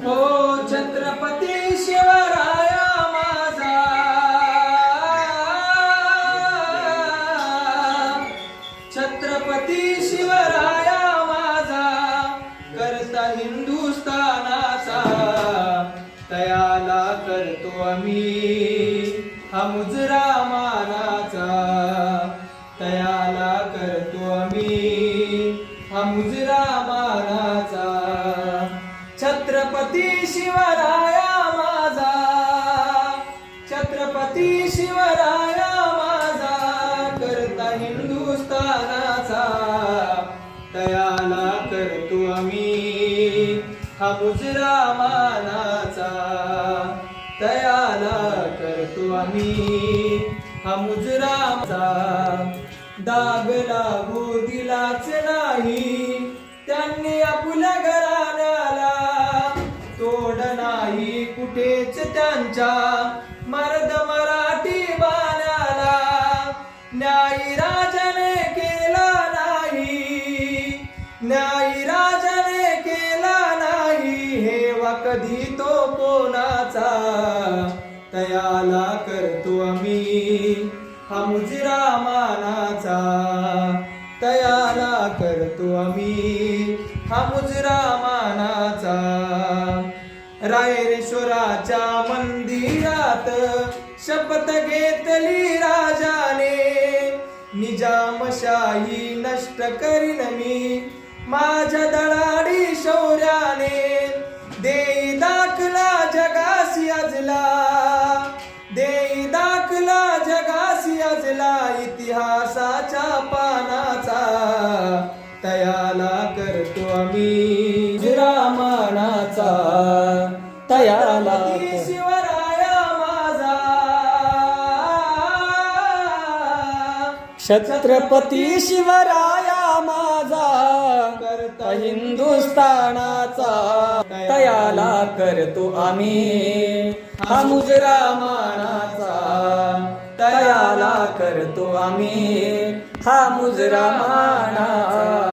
हो छत्रपती शिवराया माझा, छत्रपती शिवराया माझा, करता हिंदुस्थानाचा तयाला करतो आम्ही हा मुजरा मानाचा, तयाला करतो आम्ही हा मुजरा मानाचा. छत्रपती शिवराया माझा, छत्रपती शिवराया माझा, करता हिंदुस्थानाचा तयाला करतो आम्ही हा मुजरा मानाचा, तयाला करतो आम्ही हा मुजरा मानाचा. दाग लागू दिलाच नाही त्यांनी आपल्या घराण्याला, तोड नाही कुठेच त्यांच्या मर्द मराठी बाण्याला. न्यायी राजाने केला नाही, न्यायी राजाने केला नाही हेवा कधी तो कोणाचा, तयाला करतो आम्ही हा मुजरा मानाचा, तयाला करतो आम्ही हा मुजरा मानाचा. रायरेश्वराच्या मंदिरात शपथ घेतली राजाने, निजामशाही नष्ट करीन मी माझ्या दळाडी शौर्याने. देई दाखला जगासी अजला, देई दाखला जगासी अजला, इतिहासाच्या पानाचा तयाला करतो आम्ही मुजरा मानाचा, तयाला शिवराया माझा, छत्रपती शिवराया माझा, करता हिंदुस्थानाचा तयाला करतो आम्ही हा मुजरा मानाचा, तयाला करतो आम्ही हा मुजरा मानाचा.